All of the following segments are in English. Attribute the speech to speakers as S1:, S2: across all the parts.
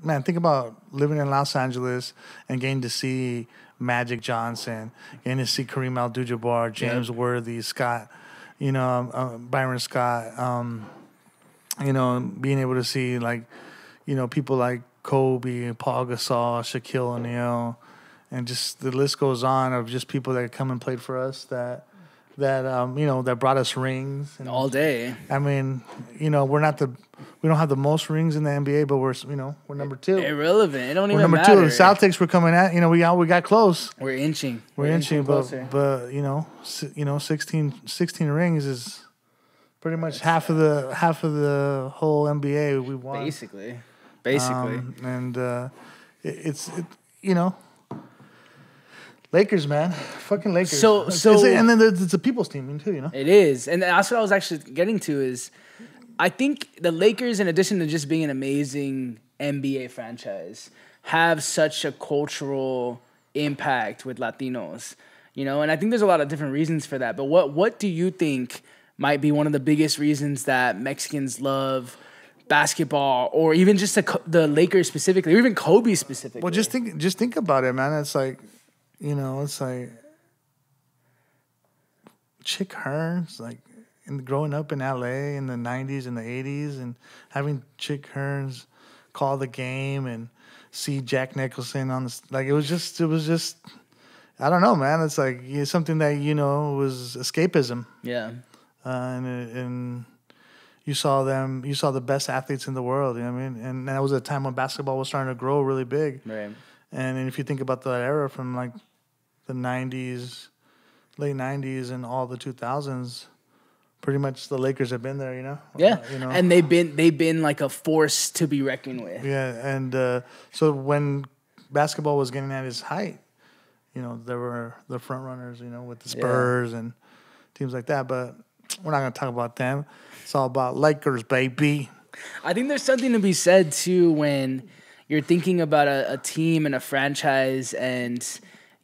S1: man, think about living in Los Angeles and getting to see Magic Johnson, getting to see Kareem Abdul-Jabbar, James Worthy, Scott, Byron Scott, being able to see like, people like Kobe, Paul Gasol, Shaquille O'Neal, and just the list goes on of just people that come and played for us that brought us rings and,
S2: all day.
S1: I mean, we don't have the most rings in the NBA, but we're number 2.
S2: Irrelevant. It don't
S1: We're
S2: even
S1: number
S2: matter.
S1: 2. The Celtics were coming at. We got close.
S2: We're inching.
S1: We're inching,
S2: closer.
S1: but 16 rings is pretty much half of the whole NBA we won.
S2: Basically.
S1: Lakers, man, fucking Lakers.
S2: So
S1: and then it's a people's team too,
S2: It is, and that's what I was actually getting to. Is I think the Lakers, in addition to just being an amazing NBA franchise, have such a cultural impact with Latinos, and I think there's a lot of different reasons for that. But what do you think might be one of the biggest reasons that Mexicans love basketball, or even just the Lakers specifically, or even Kobe specifically?
S1: Well, just think about it, man. It's like, it's like Chick Hearns, like growing up in LA in the 90s and the 80s, and having Chick Hearns call the game and see Jack Nicholson on the, like, it was just I don't know, man. It's like something that was escapism.
S2: Yeah.
S1: And you saw the best athletes in the world. You know what I mean? And that was a time when basketball was starting to grow really big.
S2: Right.
S1: And if you think about that era from like the 90s, late 90s, and all the 2000s, pretty much the Lakers have been there,
S2: Yeah. And they've been like a force to be reckoned with.
S1: Yeah. And so when basketball was getting at its height, there were the front runners, with the Spurs and teams like that. But we're not going to talk about them. It's all about Lakers, baby.
S2: I think there's something to be said, too, when you're thinking about a team and a franchise, and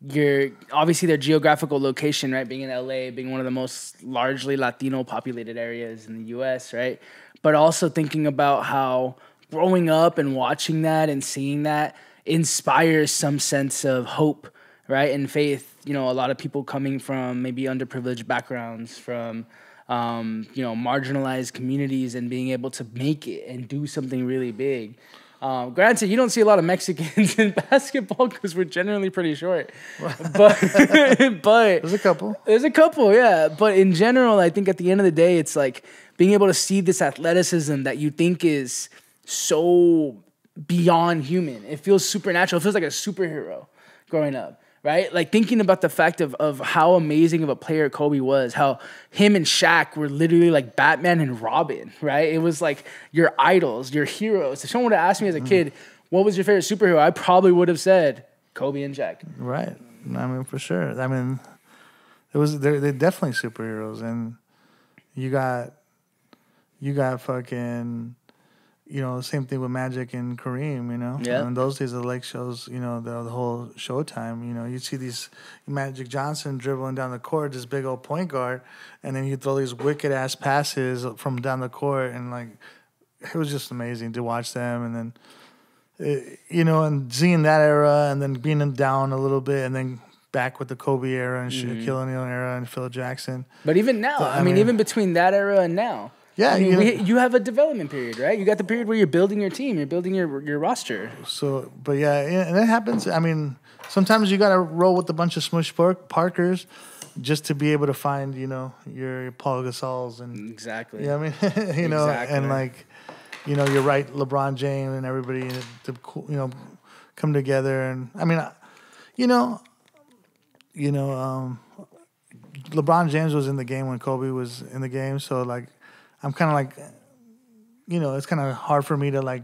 S2: you're obviously their geographical location, right? Being in LA, being one of the most largely Latino populated areas in the US, right? But also thinking about how growing up and watching that and seeing that inspires some sense of hope, right? And faith. A lot of people coming from maybe underprivileged backgrounds, from marginalized communities, and being able to make it and do something really big. Granted, you don't see a lot of Mexicans in basketball because we're generally pretty short. But
S1: There's a couple,
S2: yeah. But in general, I think at the end of the day, it's like being able to see this athleticism that you think is so beyond human. It feels supernatural. It feels like a superhero growing up. Right? Like thinking about the fact of how amazing of a player Kobe was, how him and Shaq were literally like Batman and Robin, right? It was like your idols, your heroes. If someone would have asked me as a kid, what was your favorite superhero? I probably would have said Kobe and Shaq.
S1: Right. I mean, for sure. I mean, they're definitely superheroes. And you got fucking, same thing with Magic and Kareem,
S2: Yeah.
S1: In those days, the Lake shows, the whole Showtime, you see these Magic Johnson dribbling down the court, this big old point guard, and then you throw these wicked-ass passes from down the court, and, like, it was just amazing to watch them. And then, and seeing that era, and then being them down a little bit, and then back with the Kobe era and Shaquille O'Neal era and Phil Jackson.
S2: But even now, I mean, even between that era and now,
S1: yeah,
S2: I mean, you have a development period, right? You got the period where you're building your team, you're building your roster.
S1: So, but yeah, and it happens. I mean, sometimes you got to roll with a bunch of smush Parkers just to be able to find, your Paul Gasols and
S2: exactly.
S1: Yeah, I mean, exactly. And like, you're right, LeBron James and everybody to come together. And I mean, LeBron James was in the game when Kobe was in the game, so like. I'm kind of like, it's kind of hard for me to like,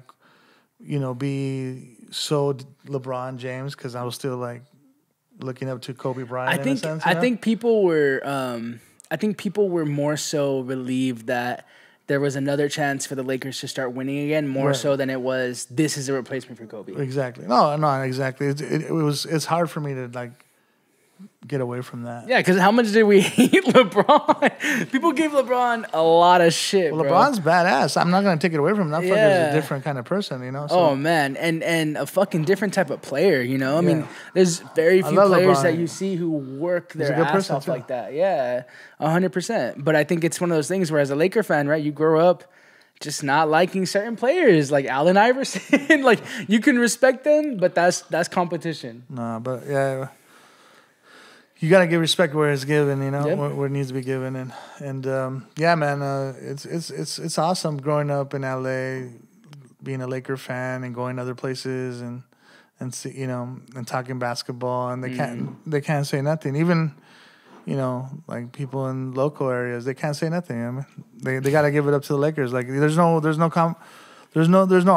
S1: be so LeBron James because I was still like looking up to Kobe Bryant. In a sense,
S2: I think people were more so relieved that there was another chance for the Lakers to start winning again, more so than it was this is a replacement for Kobe.
S1: Exactly. No, exactly. It's hard for me to like get away from that.
S2: Yeah, because how much did we hate LeBron? People gave LeBron a lot of shit.
S1: Well,
S2: bro.
S1: LeBron's badass. I'm not gonna take it away from him. That fucker's a different kind of person, you know. So.
S2: Oh man, and a fucking different type of player. You know, I mean, there's very few players
S1: LeBron.
S2: that you see who work their ass off like that. Yeah, 100%. But I think it's one of those things where, as a Laker fan, right, you grow up just not liking certain players like Allen Iverson. Like you can respect them, but that's competition.
S1: Nah, but yeah. You gotta give respect where it's given, you know,
S2: Yep.
S1: where it needs to be given, and yeah, man, it's awesome growing up in LA, being a Laker fan, and going other places and see, you know, and talking basketball, and they can't say nothing, even, you know, like people in local areas, they can't say nothing. I mean, they gotta give it up to the Lakers. Like there's no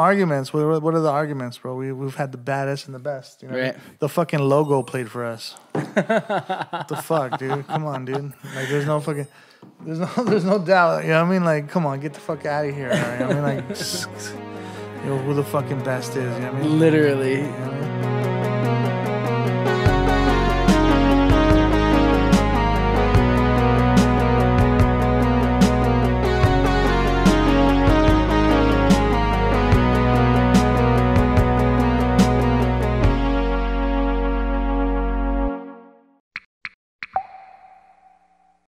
S1: arguments. What are the arguments, bro? We've had the baddest and the best. You know?
S2: Right.
S1: The fucking logo played for us. What the fuck, dude? Come on, dude. Like there's no doubt. You know what I mean? Like, come on, get the fuck out of here. All right? I mean, like, you know, who the fucking best is. You know what I mean?
S2: Literally.
S1: You know what I mean?